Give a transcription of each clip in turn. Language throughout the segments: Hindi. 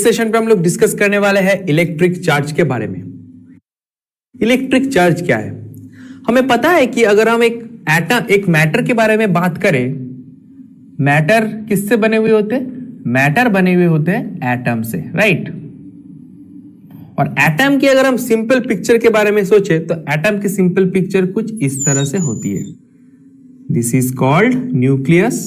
इस सेशन पे हम लोग डिस्कस करने वाले हैं इलेक्ट्रिक चार्ज के बारे में। इलेक्ट्रिक चार्ज क्या है? हमें पता है कि अगर हम एक मैटर के बारे में बात करें, मैटर किससे बने हुए होते हैं? मैटर बने हुए होते हैं एटम से, राइट। और एटम की अगर हम सिंपल पिक्चर के बारे में सोचे तो एटम की सिंपल पिक्चर कुछ इस तरह से होती है। दिस इज कॉल्ड न्यूक्लियस,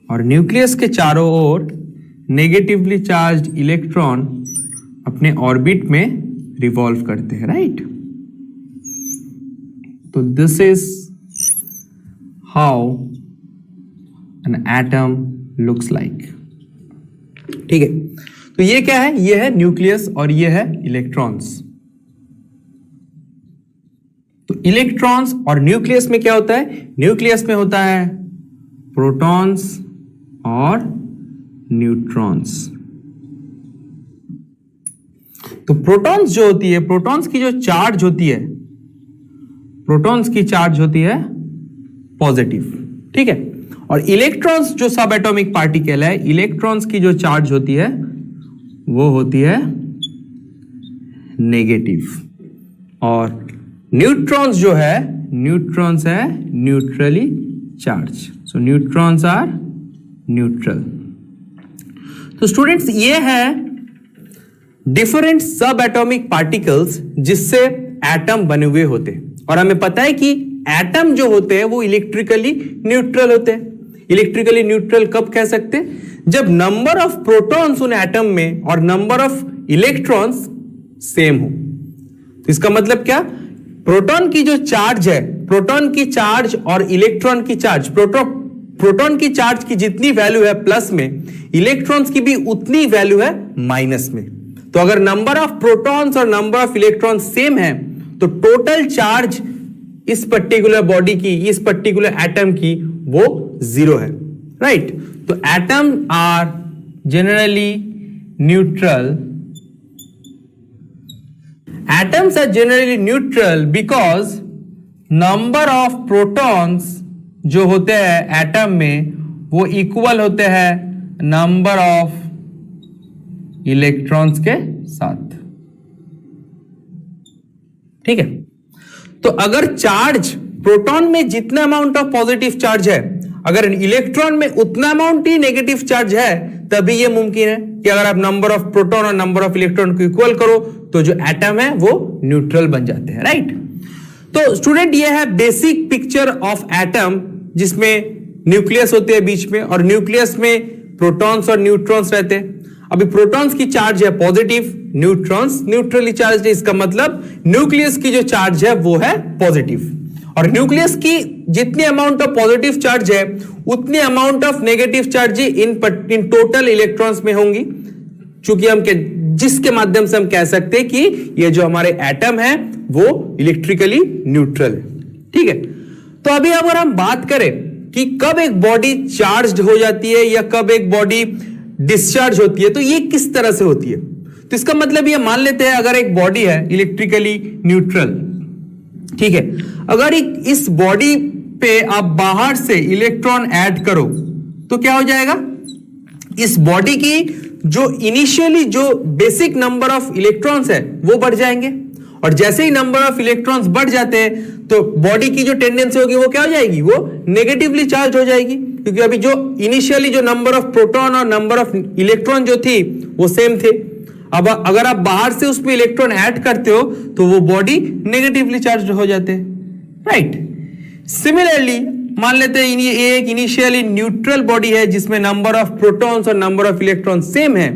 और न्यूक्लियस के चारों ओर नेगेटिवली चार्ज इलेक्ट्रॉन अपने ऑर्बिट में रिवॉल्व करते हैं, राइट। तो this is how an atom looks like. ठीक है, तो ये क्या है? ये है न्यूक्लियस और ये है इलेक्ट्रॉन्स। तो इलेक्ट्रॉन्स और न्यूक्लियस में क्या होता है? न्यूक्लियस में होता है प्रोटॉन्स और न्यूट्रॉन्स। तो प्रोटॉन्स जो होती है, प्रोटॉन्स की जो चार्ज होती है, प्रोटॉन्स की चार्ज होती है पॉजिटिव, ठीक है। और इलेक्ट्रॉन्स जो सब एटॉमिक पार्टिकल है, इलेक्ट्रॉन्स की जो चार्ज होती है वो होती है नेगेटिव। और न्यूट्रॉन्स जो है, न्यूट्रॉन्स है neutrally charge. So neutrons are neutral. तो स्टूडेंट्स, ये है डिफरेंट सब एटॉमिक पार्टिकल्स जिससे एटम बने हुए होते हैं। और हमें पता है कि एटम जो होते हैं वो इलेक्ट्रिकली न्यूट्रल होते हैं। इलेक्ट्रिकली न्यूट्रल कब कह सकते हैं? जब नंबर ऑफ प्रोटॉन्स उन एटम में और नंबर ऑफ इलेक्ट्रॉन्स सेम हो। तो इसका मतलब क्या? प्रोटॉन की जो चार्ज है, प्रोटॉन की चार्ज और इलेक्ट्रॉन की चार्ज, प्रोटॉन की चार्ज की जितनी वैल्यू है प्लस में, इलेक्ट्रॉन्स की भी उतनी वैल्यू है माइनस में। तो अगर नंबर ऑफ प्रोटॉन्स और नंबर ऑफ इलेक्ट्रॉन सेम है तो टोटल चार्ज इस पर्टिकुलर बॉडी की, इस पर्टिकुलर एटम की, वो जीरो है, राइट। तो atom are generally neutral. Atoms are generally neutral because number of protons जो होते हैं एटम में वो इक्वल होते हैं नंबर ऑफ इलेक्ट्रॉन्स के साथ, ठीक है। तो अगर चार्ज प्रोटॉन में जितना अमाउंट ऑफ पॉजिटिव चार्ज है, अगर इलेक्ट्रॉन में उतना अमाउंट ही नेगेटिव चार्ज है, तभी यह मुमकिन है कि अगर आप नंबर ऑफ प्रोटॉन और नंबर ऑफ इलेक्ट्रॉन को इक्वल करो तो जो एटम है वो न्यूट्रल बन जाते हैं, राइट। तो स्टूडेंट, ये है बेसिक पिक्चर ऑफ एटम, जिसमें न्यूक्लियस होते हैं बीच में, और न्यूक्लियस में प्रोटॉन्स और न्यूट्रॉन्स रहते हैं। अभी प्रोटॉन्स की चार्ज है पॉजिटिव, न्यूट्रॉन्स न्यूट्रली चार्ज है। इसका मतलब न्यूक्लियस की जो चार्ज है वो है पॉजिटिव, और न्यूक्लियस की जितनी अमाउंट ऑफ पॉजिटिव चार्ज है उतनी amount of negative charge in total electrons में होंगी, चूंकि हम जिसके माध्यम से हम कह सकते हैं कि ये जो हमारे एटम है वो इलेक्ट्रिकली न्यूट्रल है, ठीक है। तो अभी अगर हम बात करें कि कब एक बॉडी चार्ज्ड हो जाती है या कब एक बॉडी डिस्चार्ज होती है, तो ये किस तरह से होती है? तो इसका मतलब ये मान लेते हैं अगर एक बॉडी है इलेक्ट्रिकली न्यूट्रल, ठीक है। अगर इस बॉडी पे आप बाहर से इलेक्ट्रॉन ऐड करो तो क्या हो जाएगा? इस बॉडी की जो इनिशियली जो बेसिक नंबर ऑफ इलेक्ट्रॉन्स है वो बढ़ जाएंगे, और जैसे ही नंबर ऑफ इलेक्ट्रॉन्स बढ़ जाते हैं तो बॉडी की जो टेंडेंसी होगी वो क्या हो जाएगी? वो नेगेटिवली चार्ज हो जाएगी, क्योंकि अभी जो इनिशियली जो नंबर ऑफ प्रोटॉन और नंबर ऑफ इलेक्ट्रॉन जो थी वो सेम थे। अब अगर आप बाहर से उसमें इलेक्ट्रॉन ऐड करते हो तो वो बॉडी नेगेटिवली चार्ज हो जाते हैं, राइट। सिमिलरली मान लेते हैं ये एक इनिशियली न्यूट्रल बॉडी है जिसमें नंबर ऑफ प्रोटॉन्स और नंबर ऑफ इलेक्ट्रॉन सेम है।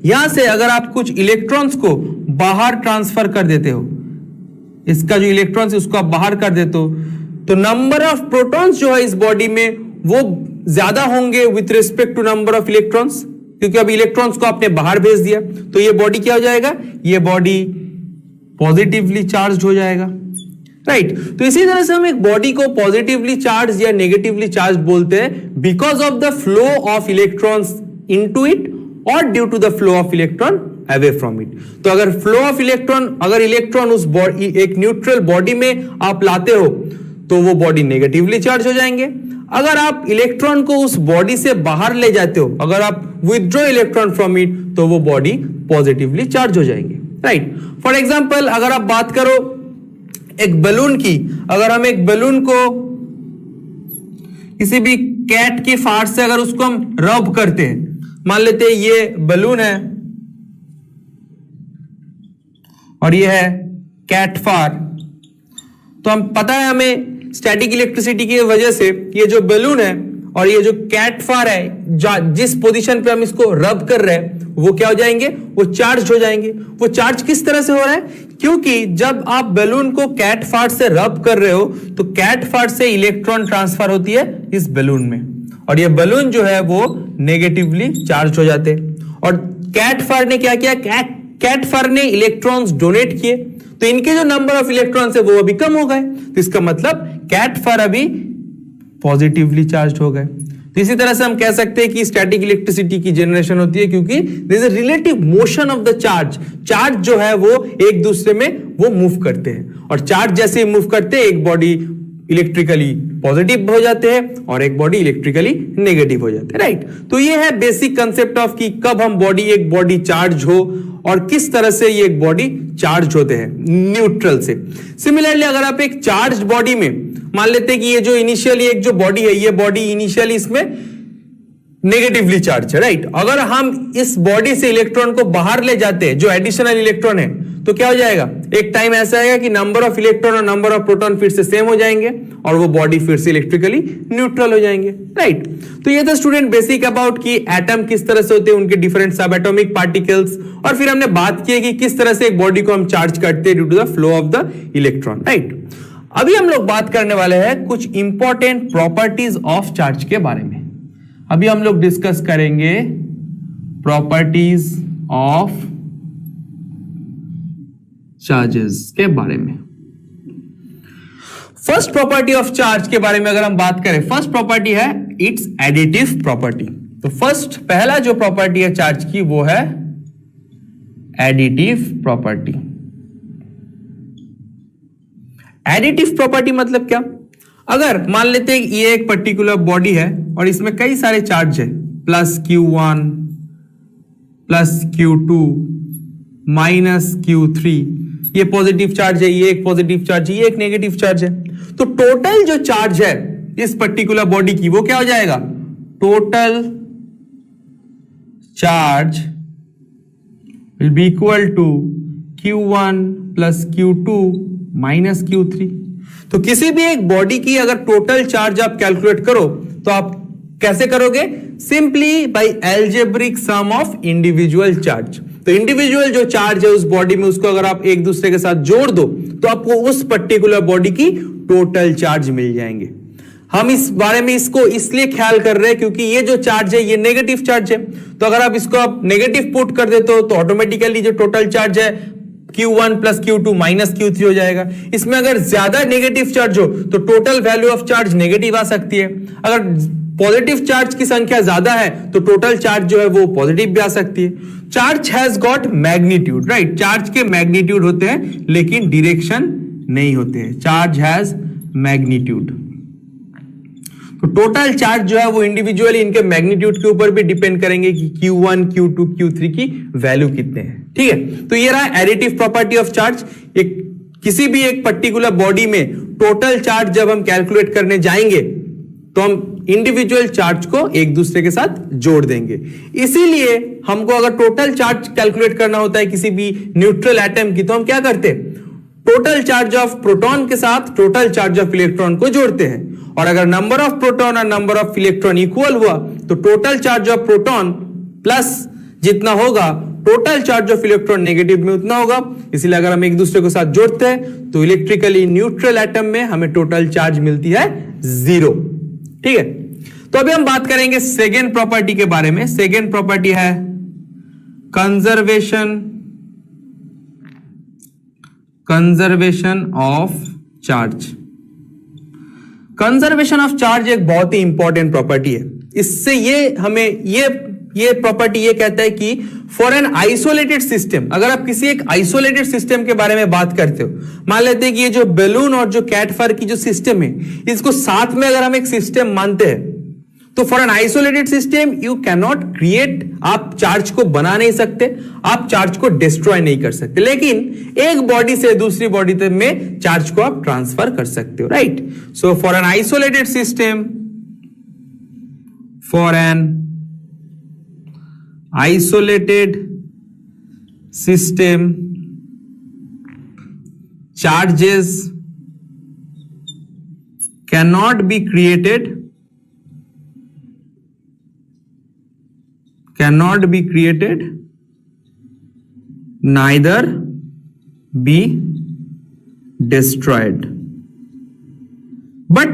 यहां से अगर आप कुछ इलेक्ट्रॉन्स को बाहर ट्रांसफर कर देते हो, इसका जो इलेक्ट्रॉन्स है उसको आप बाहर कर देते हो, तो नंबर ऑफ प्रोटॉन्स जो है इस बॉडी में वो ज्यादा होंगे with respect to number of electrons, क्योंकि अब इलेक्ट्रॉन्स को आपने बाहर भेज दिया। तो ये बॉडी क्या हो जाएगा? ये बॉडी पॉजिटिवली चार्ज हो जाएगा, राइट। तो इसी तरह से हम एक बॉडी को पॉजिटिवली चार्ज या नेगेटिवली चार्ज बोलते हैं because of the flow of electrons into it और due to the flow of electron away from it. तो अगर फ्लो ऑफ इलेक्ट्रॉन, अगर इलेक्ट्रॉन उस बॉडी, एक न्यूट्रल बॉडी में आप लाते हो तो वो बॉडी नेगेटिवली चार्ज हो जाएंगे। अगर आप इलेक्ट्रॉन को उस बॉडी से बाहर ले जाते हो, अगर आप विथड्रॉ इलेक्ट्रॉन फ्रॉम इट, तो वो बॉडी पॉजिटिवली चार्ज हो जाएंगे, राइट। फॉर एग्जाम्पल अगर आप बात करो एक बलून की, अगर हम एक बलून को किसी भी कैट के फार से अगर उसको हम रब करते हैं, मान लेते हैं ये बलून है और ये है कैट फार, तो हम पता है हमें स्टैटिक इलेक्ट्रिसिटी की वजह से ये जो बलून है और ये जो कैट फार है, जिस पोजीशन पे हम इसको रब कर रहे हैं वो क्या हो जाएंगे, वो चार्ज हो जाएंगे। वो चार्ज किस तरह से हो रहा है, क्योंकि जब आप बलून को कैट फार से रब कर रहे हो तो कैट फार से इलेक्ट्रॉन ट्रांसफर होती है इस बलून में, और ये बलून जो है वो नेगेटिवली चार्ज हो जाते हैं। और कैट फार ने क्या किया, कैट फार ने इलेक्ट्रॉन्स डोनेट किए, तो इनके जो नंबर ऑफ इलेक्ट्रॉन्स है वो अभी कम हो गए, तो इसका मतलब कैट फार अभी पॉजिटिवली चार्ज हो गए। तो इसी तरह से हम कह सकते हैं कि स्टैटिक इलेक्ट्रिसिटी की जनरेशन होती है क्योंकि there is a relative motion of the charge. Charge जो है वो एक दूसरे में वो मूव करते हैं, और चार्ज जैसे मूव करते हैं एक बॉडी इलेक्ट्रिकली पॉजिटिव हो जाते हैं और एक बॉडी इलेक्ट्रिकली नेगेटिव हो जाते हैं, राइट। तो ये है बेसिक कंसेप्ट ऑफ कि कब हम एक बॉडी चार्ज हो और किस तरह से ये एक बॉडी चार्ज होते हैं न्यूट्रल से। सिमिलरली अगर आप एक चार्ज बॉडी में मान लेते हैं कि ये जो इनिशियली एक जो बॉडी है, ये बॉडी इनिशियली इसमें नेगेटिवली चार्ज है, राइट। अगर हम इस बॉडी से इलेक्ट्रॉन को बाहर ले जाते हैं, जो एडिशनल इलेक्ट्रॉन है, तो क्या हो जाएगा, एक टाइम ऐसा आएगा कि नंबर ऑफ इलेक्ट्रॉन और नंबर ऑफ प्रोटॉन फिर से सेम हो जाएंगे और वो बॉडी फिर से इलेक्ट्रिकली न्यूट्रल हो जाएंगे, राइट। तो ये था स्टूडेंट बेसिक अबाउट कि एटम किस तरह से होते हैं, उनके डिफरेंट सब एटॉमिक पार्टिकल्स, और फिर हमने बात की कि किस तरह से एक बॉडी को हम चार्ज करते हैं due to the flow of the electron, right. अभी हम लोग बात करने वाले हैं कुछ इंपॉर्टेंट प्रॉपर्टीज ऑफ चार्ज के बारे में। अभी हम लोग डिस्कस करेंगे प्रॉपर्टीज ऑफ चार्जेस के बारे में। फर्स्ट प्रॉपर्टी ऑफ चार्ज के बारे में अगर हम बात करें, फर्स्ट प्रॉपर्टी है इट्स एडिटिव प्रॉपर्टी। तो फर्स्ट पहला जो प्रॉपर्टी है चार्ज की वो है एडिटिव प्रॉपर्टी। एडिटिव प्रॉपर्टी मतलब क्या, अगर मान लेते हैं ये एक पर्टिकुलर बॉडी है और इसमें कई सारे चार्ज है, plus Q1 plus Q2 minus Q3, ये पॉजिटिव चार्ज है, ये एक पॉजिटिव चार्ज है, ये एक नेगेटिव चार्ज है। तो टोटल जो चार्ज है इस पर्टिकुलर बॉडी की वो क्या हो जाएगा, total charge will be equal to Q1 plus Q2 minus Q3। तो किसी भी एक बॉडी की अगर टोटल चार्ज आप कैलकुलेट करो तो आप कैसे करोगे, simply by algebraic sum of individual charge. तो इंडिविजुअल जो चार्ज है उस बॉडी में उसको अगर आप एक दूसरे के साथ जोड़ दो तो आपको उस पर्टिकुलर बॉडी की टोटल चार्ज मिल जाएंगे। हम इस बारे में इसको इसलिए ख्याल कर रहे हैं क्योंकि ये जो चार्ज है ये नेगेटिव चार्ज है, तो अगर आप इसको आप नेगेटिव पुट कर देते हो तो ऑटोमेटिकली जो टोटल चार्ज है Q1 plus Q2 minus Q3 हो जाएगा। इसमें अगर ज्यादा नेगेटिव चार्ज हो तो total value of charge negative आ सकती है, अगर पॉजिटिव चार्ज की संख्या ज्यादा है तो टोटल चार्ज जो है वो पॉजिटिव भी आ सकती है। Charge has got magnitude, right, charge के मैग्नीट्यूड होते हैं लेकिन डायरेक्शन नहीं होते हैं, चार्ज हैज मैग्नीट्यूड। तो टोटल चार्ज जो है वो इंडिविजुअली इनके मैग्नीट्यूड के ऊपर भी डिपेंड करेंगे कि Q1 Q2 Q3 की वैल्यू कितने हैं, ठीक है। तो ये रहा एडिटिव प्रॉपर्टी ऑफ चार्ज। एक किसी भी एक पर्टिकुलर बॉडी में टोटल चार्ज जब हम कैलकुलेट करने जाएंगे तो हम इंडिविजुअल चार्ज को एक दूसरे के साथ जोड़ देंगे। इसीलिए हमको अगर टोटल चार्ज कैलकुलेट करना होता है किसी भी न्यूट्रल एटम की तो हम क्या करते हैं, टोटल चार्ज ऑफ प्रोटॉन के साथ टोटल चार्ज ऑफ इलेक्ट्रॉन को जोड़ते हैं, और अगर नंबर ऑफ प्रोटॉन और नंबर ऑफ इलेक्ट्रॉन इक्वल हुआ तो total charge of proton plus जितना होगा total charge of electron negative में उतना होगा। इसलिए अगर हम एक दूसरे के साथ जोड़ते हैं तो इलेक्ट्रिकली न्यूट्रल एटम में हमें टोटल चार्ज मिलती है 0, ठीक है। तो अभी हम बात करेंगे सेकेंड प्रॉपर्टी के बारे में। सेकेंड प्रॉपर्टी है conservation of charge. Conservation of charge एक बहुत ही इंपॉर्टेंट प्रॉपर्टी है। इससे ये हमें ये ये प्रॉपर्टी ये कहता है कि फॉर एन आइसोलेटेड सिस्टम, अगर आप किसी एक आइसोलेटेड सिस्टम के बारे में बात करते हो, मान लेते हैं कि ये जो बैलून और जो कैट फर की जो सिस्टम है, इसको साथ में अगर हम एक सिस्टम मानते हैं, तो for an isolated system you can not create, आप चार्ज को बना नहीं सकते, आप चार्ज को डिस्ट्रॉय नहीं कर सकते, लेकिन एक बॉडी से दूसरी बॉडी में चार्ज को आप ट्रांसफर कर सकते हो, right. So for an isolated system, for an isolated system, charges cannot be created, neither be destroyed, but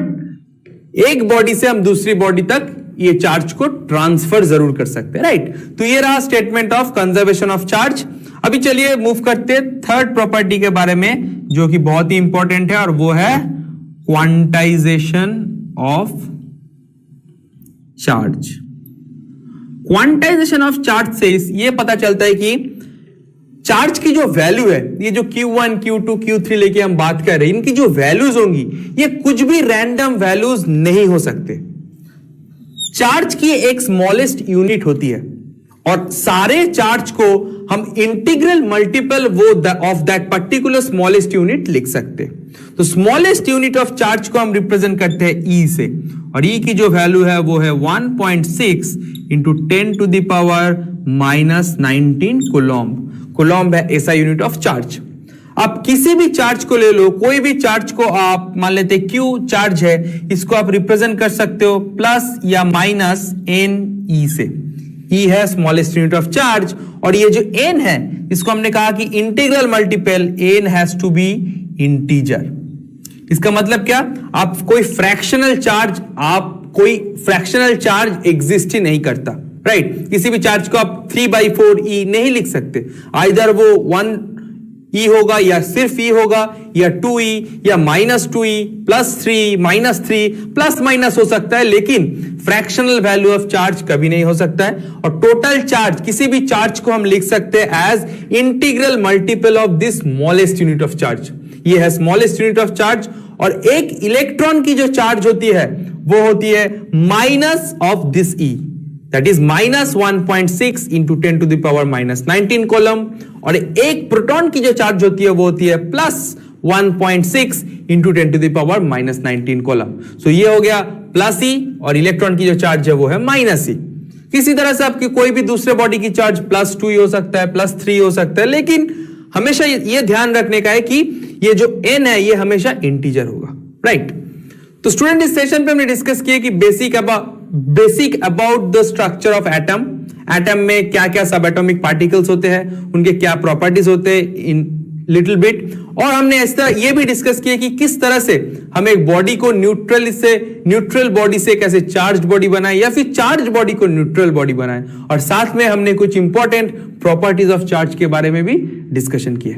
एक बॉडी से हम दूसरी बॉडी तक ये चार्ज को ट्रांसफर जरूर कर सकते हैं, राइट। तो ये रहा statement of conservation of charge. अभी चलिए मूव करते हैं थर्ड प्रॉपर्टी के बारे में, जो कि बहुत ही इंपॉर्टेंट है, और वो है quantization of charge. Quantization of charge से ये पता चलता है कि चार्ज की जो वैल्यू है, ये जो Q1, Q2, Q3 लेके हम बात कर रहे हैं, इनकी जो वैल्यूज होंगी ये कुछ भी रैंडम वैल्यूज नहीं हो सकते। चार्ज की एक स्मॉलेस्ट यूनिट होती है और सारे चार्ज को हम इंटीग्रल मल्टीपल वो of that particular smallest unit लिख सकते हैं। तो स्मॉलेस्ट यूनिट ऑफ चार्ज को हम रिप्रेजेंट करते हैं E से, और E की जो वैल्यू है वो है 1.6 into 10 to the power -19 coulomb. Coulomb है ऐसा यूनिट ऑफ चार्ज। आप किसी भी चार्ज को ले लो, कोई भी चार्ज को आप मान लेते हैं Q चार्ज है, इसको आप रिप्रेजेंट कर सकते हो प्लस या माइनस NE से। E है स्मॉलेस्ट यूनिट ऑफ चार्ज, और ये जो N है इसको हमने कहा कि integral multiple N has to be integer. इसका मतलब क्या, आप कोई फ्रैक्शनल चार्ज एग्जिस्ट ही नहीं करता, राइट। किसी भी चार्ज को आप 3/4 E नहीं लिख सकते, आइदर वो 1 E होगा या सिर्फ E होगा, या 2E या -2E +3 -3 प्लस माइनस हो सकता है, लेकिन फ्रैक्शनल वैल्यू ऑफ चार्ज कभी नहीं हो सकता है। और टोटल चार्ज, किसी भी चार्ज को हम लिख सकते हैं as integral multiple of this smallest unit of charge. ये है स्मॉलेस्ट यूनिट ऑफ चार्ज, और एक इलेक्ट्रॉन की जो चार्ज होती है वो होती है minus of this E, that is -1.6 into 10 to the power -19 coulomb, और एक प्रोटॉन की जो चार्ज होती है वो होती है +1.6 into 10 to the power -19 coulomb. So ये हो गया +E, और इलेक्ट्रॉन की जो चार्ज है वो है -E। किसी तरह से आपकी कोई भी दूसरे बॉडी की चार्ज +2 हो सकता है, +3 हो सकता है, लेकिन हमेशा ये ध्यान रखने का है कि ये जो N है ये हमेशा इंटीजर होगा, राइट। तो स्टूडेंट, इस सेशन पे हमने डिस्कस किया कि basic about the structure of atom. Atom में क्या क्या सब एटॉमिक पार्टिकल्स होते हैं, उनके क्या प्रॉपर्टीज होते हैं इन लिटिल बिट, और हमने ऐसा ये भी डिस्कस किया कि किस तरह से हम एक बॉडी को न्यूट्रल बॉडी से कैसे चार्ज बॉडी बनाए, या फिर चार्ज बॉडी को न्यूट्रल बॉडी बनाए, और साथ में हमने कुछ इंपॉर्टेंट प्रॉपर्टीज ऑफ चार्ज के बारे में भी डिस्कशन किया।